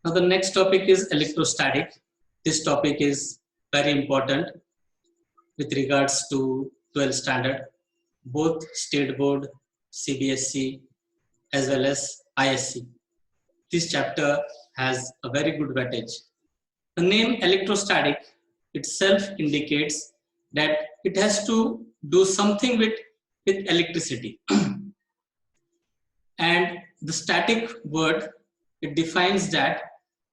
Now the next topic is electrostatic. This topic is very important with regards to 12th standard, both state board, CBSE as well as ISC. This chapter has a very good weightage. The name electrostatic itself indicates that it has to do something with electricity. And the static word, it defines that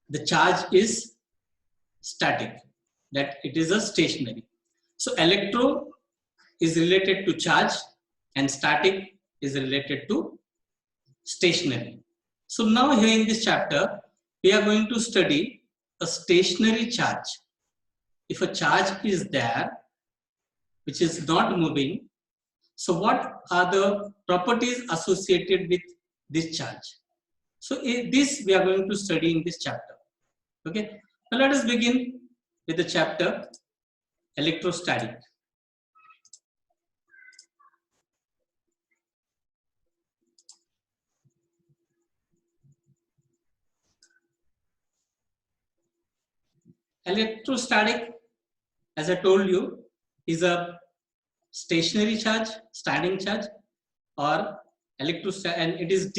the charge is static, that it is a stationary. So electro is related to charge and static is related to stationary. So now here in this chapter, we are going to study a stationary charge. If a charge is there, which is not moving, so what are the properties associated with this charge? So this we are going to study in this chapter. Okay, now let us begin with the chapter electrostatic. Electrostatic, as I told you, is a stationary charge, standing charge, or electrostatic, and it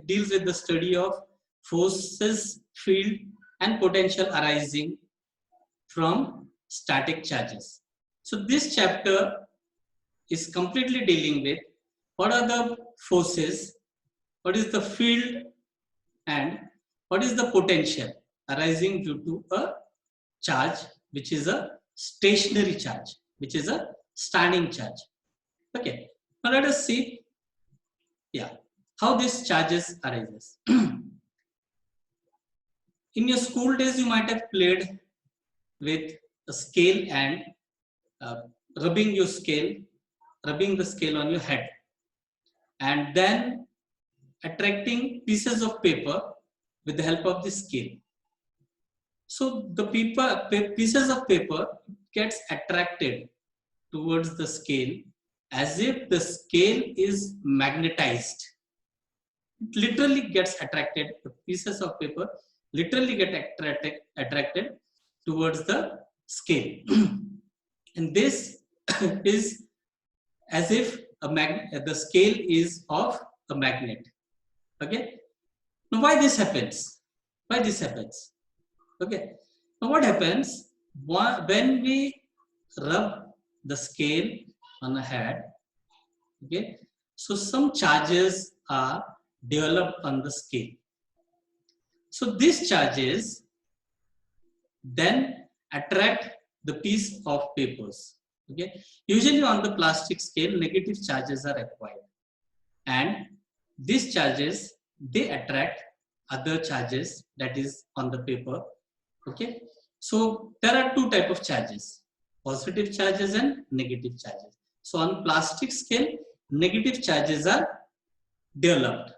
deals with the study of forces, field, and potential arising from static charges. So this chapter is completely dealing with what are the forces, what is the field, and what is the potential arising due to a charge which is a stationary charge, which is a standing charge. Okay, now let us see how these charges arises. In your school days, you might have played with a scale and uh, rubbing the scale on your head, and then attracting pieces of paper with the help of the scale. So the pieces of paper gets attracted towards the scale as if the scale is magnetized. It literally gets attracted, the pieces of paper literally get attracted towards the scale. And this is as if the scale is of a magnet. Okay. Now why this happens? Why this happens? Okay. Now what happens when we rub the scale on a head? Okay. So some charges are developed on the scale. So these charges then attract the piece of papers. Okay. Usually on the plastic scale, negative charges are required, and these charges they attract other charges that is on the paper. Okay. So there are two type of charges: positive charges and negative charges. So on plastic scale, negative charges are developed.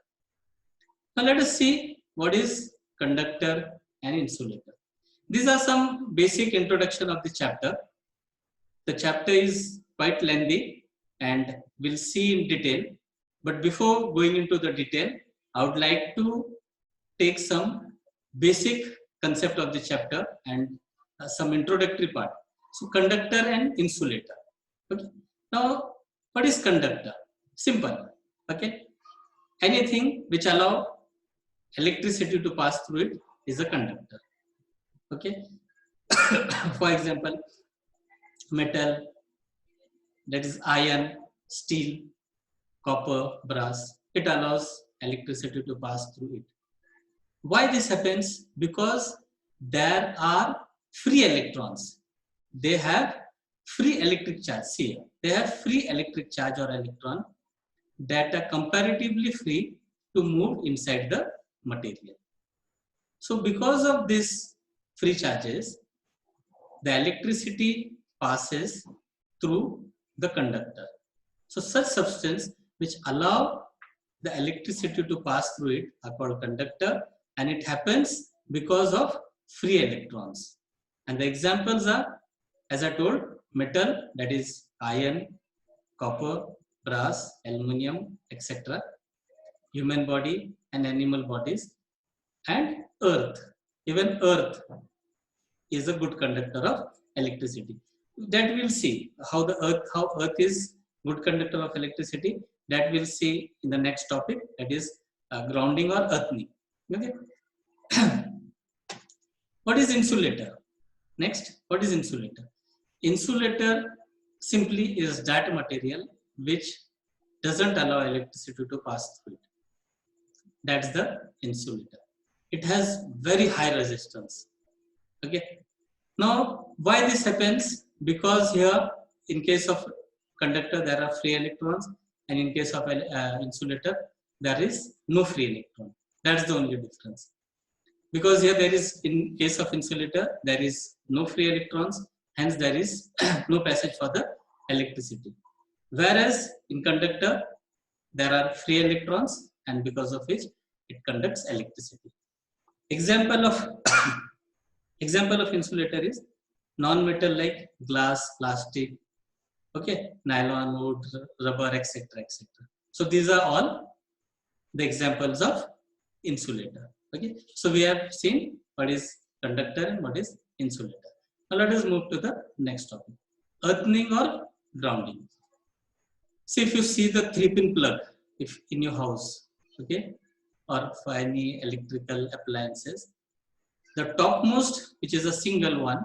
Now let us see what is conductor and insulator. These are some basic introduction of the chapter. The chapter is quite lengthy and we'll see in detail. But before going into the detail, I would like to take some basic concept of the chapter and some introductory part. So conductor and insulator. Okay. Now, what is conductor? Simple. Okay. Anything which allow electricity to pass through it is a conductor. Okay. For example, metal, that is iron, steel, copper, brass, it allows electricity to pass through it. Why this happens? Because there are free electrons. They have free electric charge. See, they have free electric charge or electron that are comparatively free to move inside the material. So because of these free charges, the electricity passes through the conductor. So such substance which allow the electricity to pass through it are called conductor, and it happens because of free electrons. And the examples are, as I told, metal, that is iron, copper, brass, aluminum, etc. Human body and animal bodies, and earth. Even earth is a good conductor of electricity. That we'll see how earth is good conductor of electricity. That we'll see in the next topic, that is grounding or earthing. Okay. What is insulator? Next, what is insulator? Insulator simply is that material which doesn't allow electricity to pass through it. That's the insulator. It has very high resistance. Okay. Now, why this happens? Because here, in case of conductor, there are free electrons, and in case of insulator, there is no free electron. That's the only difference. Because here there is, in case of insulator, there is no free electrons, hence there is no passage for the electricity. Whereas in conductor, there are free electrons, and because of which it conducts electricity. Example of example of insulator is non-metal like glass, plastic, okay, nylon, wood, rubber, etc., etc. So these are all the examples of insulator. Okay, so we have seen what is conductor and what is insulator. Now let us move to the next topic: earthing or grounding. See, if you see the 3-pin plug, if in your house, okay, or for any electrical appliances, the topmost, which is a single one,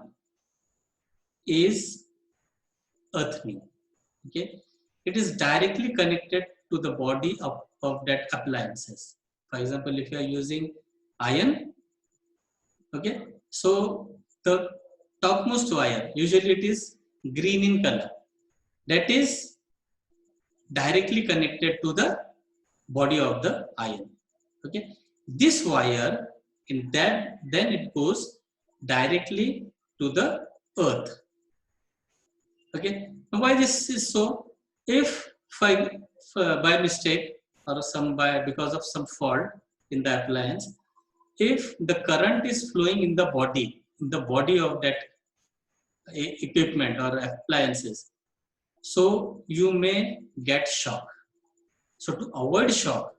is earthing. Okay, it is directly connected to the body of that appliances. For example, if you are using iron, okay, so the topmost wire, usually it is green in color, that is directly connected to the body of the iron. Okay, this wire, in that, then it goes directly to the earth. Okay, now why this is so? If by mistake or because of some fault in the appliance, if the current is flowing in the body of that equipment or appliances, so you may get shock. So to avoid shock,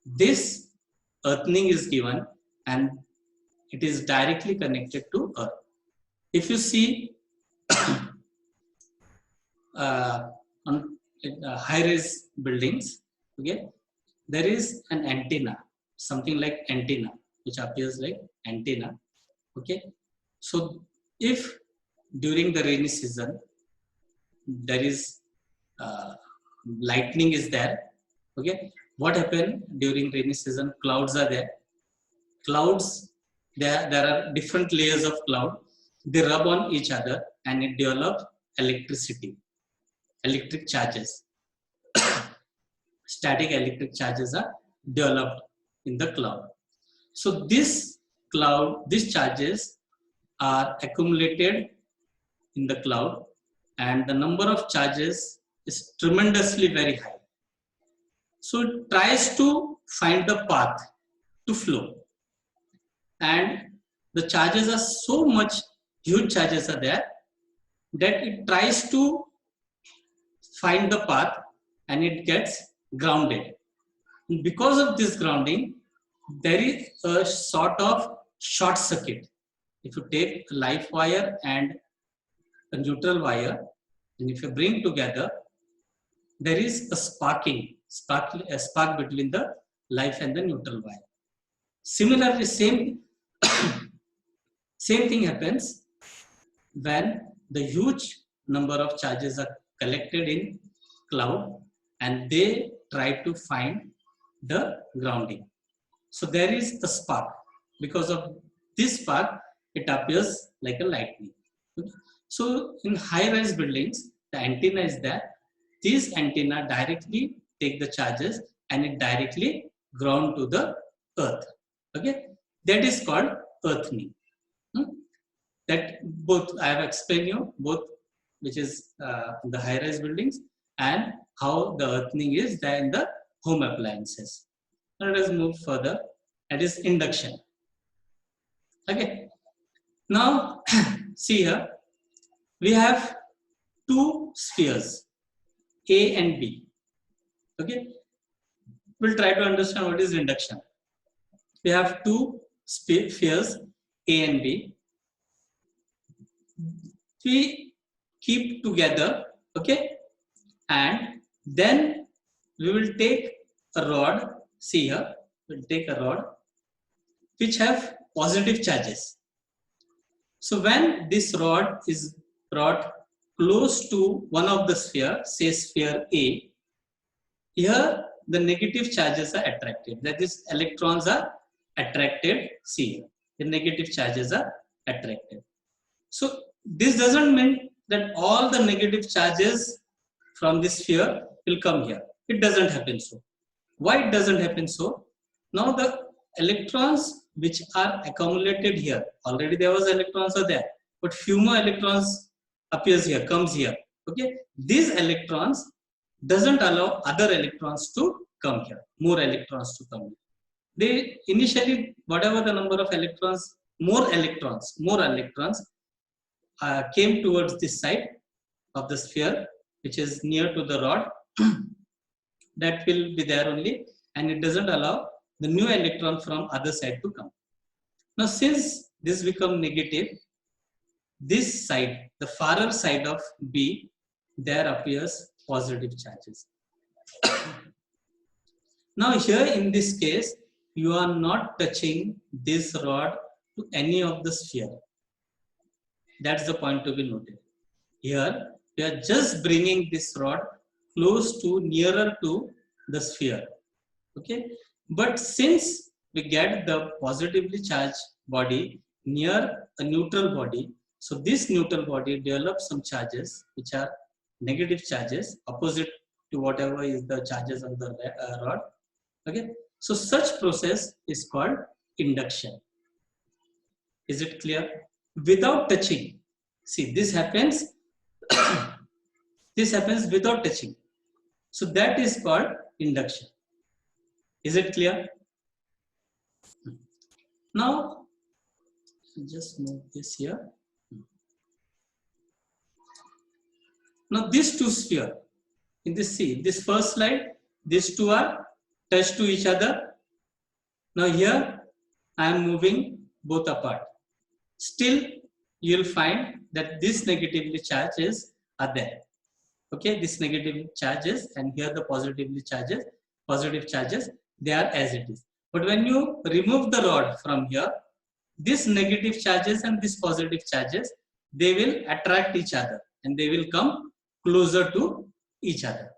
this earthing is given, and it is directly connected to earth. If you see on high-rise buildings, okay, there is an antenna, something like antenna, which appears like antenna. Okay, so if during the rainy season there is lightning is there, okay, what happened during rainy season? Clouds are there. Clouds, there are different layers of cloud. They rub on each other, and it develops electricity, electric charges. Static electric charges are developed in the cloud. So these charges are accumulated in the cloud, and the number of charges is tremendously very high. So it tries to find the path to flow, and the charges are so much, huge charges are there, that it tries to find the path, and it gets grounded. Because of this grounding, there is a sort of short circuit. If you take a live wire and a neutral wire, and if you bring together, there is a spark between the live and the neutral wire. Similarly, same thing happens when the huge number of charges are collected in cloud, and they try to find the grounding. So there is a spark. Because of this spark, it appears like a lightning. Okay? So in high-rise buildings, the antenna is there. These antenna directly take the charges, and it directly ground to the earth. Okay, that is called earthing. That both I have explained you, both which is the high-rise buildings, and how the earthing is there in the home appliances. Now let us move further. That is induction. Okay. Now see here, we have two spheres, A and B. Okay. We'll try to understand what is induction. We have two spheres A and B. We keep together, okay, and then we will take a rod. See here, we'll take a rod which have positive charges. So when this rod is brought close to one of the sphere, say sphere A, here the negative charges are attracted. That is, electrons are attracted. See, the negative charges are attracted. So this doesn't mean that all the negative charges from this sphere will come here. It doesn't happen so. Why it doesn't happen so? Now the electrons which are accumulated here, already there was electrons are there, but few more electrons appears here, comes here. Okay, these electrons doesn't allow other electrons to come here, more electrons to come here. They initially, whatever the number of electrons, more electrons came towards this side of the sphere, which is near to the rod. That will be there only, and it doesn't allow the new electron from other side to come. Now, since this become negative, this side, the farther side of B, there appears positive charges. Now here in this case, you are not touching this rod to any of the sphere. That's the point to be noted. Here, we are just bringing this rod close to, nearer to the sphere. Okay, but since we get the positively charged body near a neutral body, so this neutral body develops some charges which are negative charges, opposite to whatever is the charges on the rod. Okay, so such process is called induction. Is it clear? Without touching. See, this happens. This happens without touching. So that is called induction. Is it clear? Now, just move this here. Now, these two spheres, in this, see, this first slide, these two are touched to each other. Now here, I am moving both apart. Still, you will find that these negatively charges are there. Okay, this negative charges, and here the positive charges, they are as it is. But when you remove the rod from here, these negative charges and these positive charges, they will attract each other and they will come closer to each other.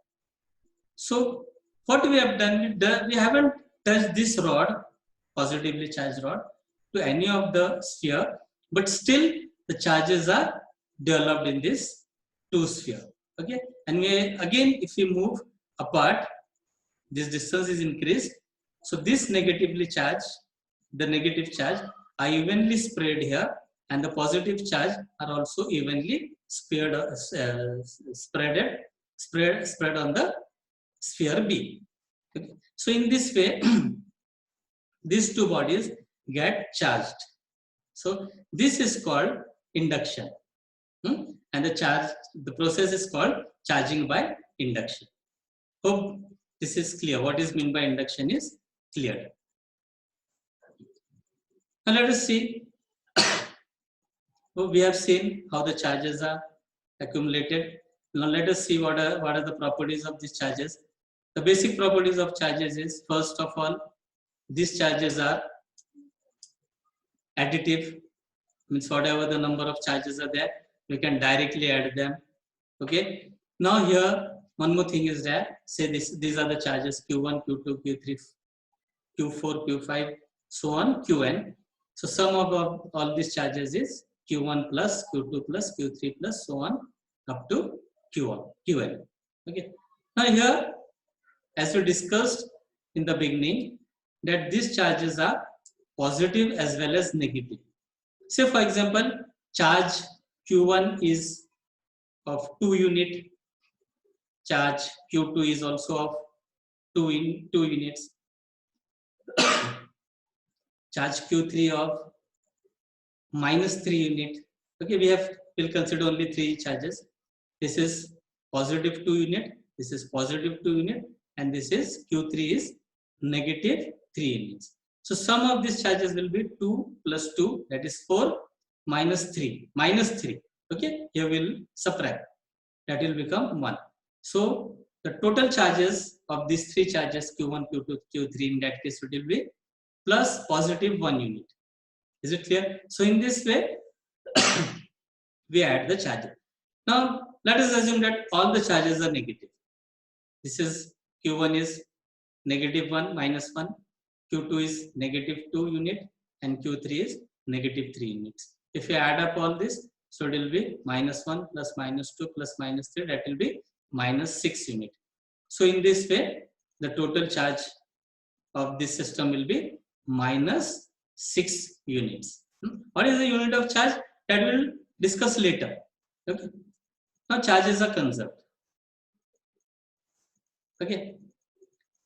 So what we have done, we haven't touched this rod, positively charged rod, to any of the sphere, but still the charges are developed in this two sphere. Okay, and we, again, if we move apart, this distance is increased. So this negatively charged, the negative charge are evenly spread here, and the positive charge are also evenly spread on the sphere B. Okay. So in this way, these two bodies get charged. So this is called induction. And the process is called charging by induction. Hope this is clear. What is meant by induction is clear. Now let us see. We have seen how the charges are accumulated. Now let us see what are the properties of these charges. The basic properties of charges is, first of all, these charges are additive. Means whatever the number of charges are there, we can directly add them. Okay. Now here, one more thing is there. Say these are the charges Q1, Q2, Q3, Q4, Q5, so on, Qn. So sum of all these charges is Q1 plus, Q2 plus, Q3 plus, so on, up to Qn. Okay. Now here, as we discussed in the beginning, that these charges are positive as well as negative. Say for example, charge Q1 is of 2 unit, charge Q2 is also of 2 units, charge Q3 of -3 unit. Okay, we'll consider only 3 charges. This is positive 2 unit, this is positive 2 unit, and this is Q3 is -3 units. So sum of these charges will be 2 plus 2, that is 4, minus 3, minus 3. Okay, here we'll subtract, that will become 1. So the total charges of these three charges, Q1, Q2, Q3, in that case it will be plus positive 1 unit. Is it clear? So in this way we add the charges. Now let us assume that all the charges are negative. This is Q1 is negative 1 minus 1, Q2 is negative 2 unit, and Q3 is negative 3 units. If you add up all this, so it will be minus 1 plus minus 2 plus minus 3, that will be minus 6 unit. So in this way, the total charge of this system will be minus 6 units. What is the unit of charge? That we'll discuss later. Okay. Now charges are conserved. Okay.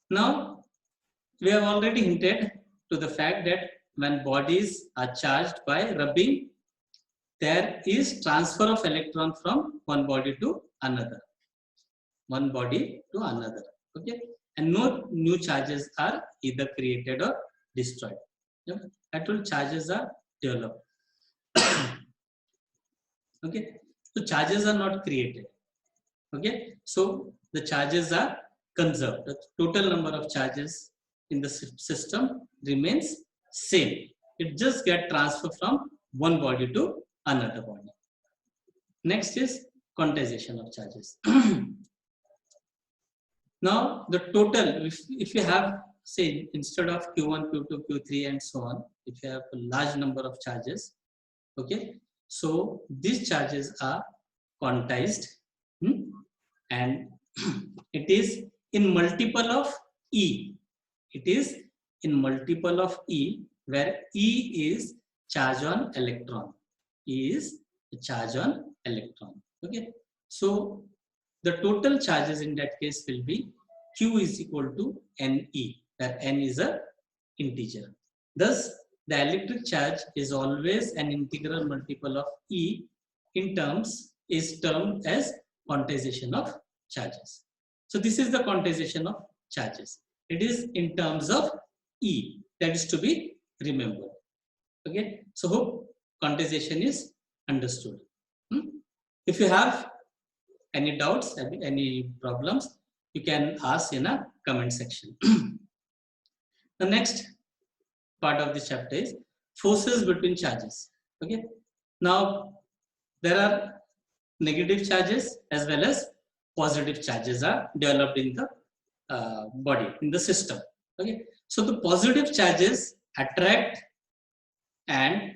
Now we have already hinted to the fact that when bodies are charged by rubbing, there is transfer of electron from one body to another. One body to another. Okay. And no new charges are either created or destroyed. Okay. Actual charges are developed. Okay. So charges are not created. Okay. So the charges are conserved. The total number of charges in the system remains same. It just gets transferred from one body to another body. Next is quantization of charges. Now the total, if you have, say, instead of Q1, Q2, Q3 and so on, if you have a large number of charges, okay, so these charges are quantized, and it is in multiple of E. It is in multiple of E, where E is charge on electron. E is charge on electron. Okay. So the total charges in that case will be Q is equal to NE, where N is a integer. Thus, the electric charge is always an integral multiple of E is termed as quantization of charges. So this is the quantization of charges. It is in terms of E, that is to be remembered. Okay. So hope quantization is understood. If you have any doubts, any problems, you can ask in a comment section. The next part of this chapter is forces between charges. Okay. Now there are negative charges as well as positive charges are developed in the body, in the system. Okay. So the positive charges attract and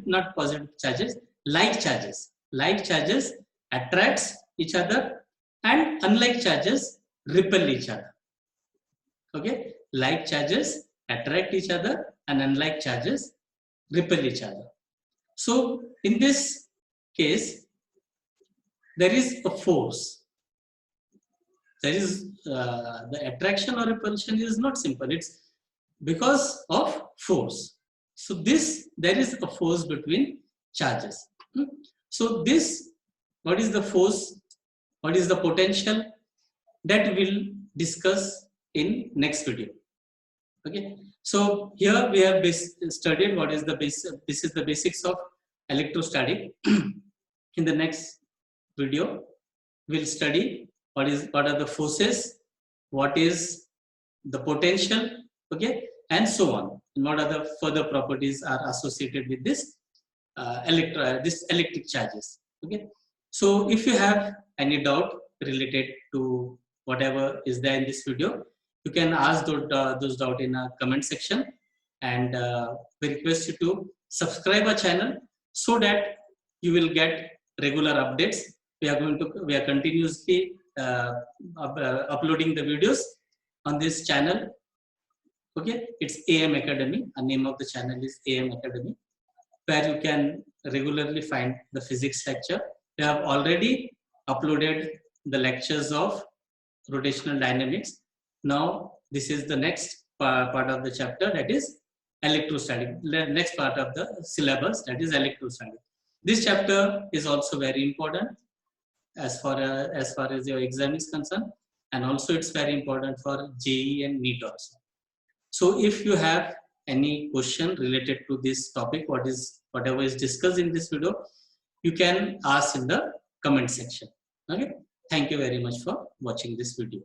not positive charges, like charges. Like charges attracts each other, and unlike charges repel each other. Okay. Like charges attract each other, and unlike charges repel each other. So in this case, there is a force. There is the attraction or repulsion is not simple. It's because of force. So there is a force between charges. So what is the force? What is the potential? That we'll discuss in next video. Okay. So here we have studied what is the base. This is the basics of electrostatic. In the next video, we'll study what are the forces, what is the potential, okay, and so on, and what are the further properties are associated with this electric charges. Okay. So if you have any doubt related to whatever is there in this video, you can ask those doubt in a comment section, and we request you to subscribe our channel so that you will get regular updates. We are continuously uploading the videos on this channel. Okay, it's AM Academy. The name of the channel is AM Academy, where you can regularly find the physics lecture. We have already uploaded the lectures of rotational dynamics. Now this is the next part of the chapter, that is electrostatic. Next part of the syllabus, that is electrostatic. This chapter is also very important as far as your exam is concerned, and also it's very important for JEE and NEET also. So if you have any question related to this topic, whatever is discussed in this video, you can ask in the comment section. Okay, thank you very much for watching this video.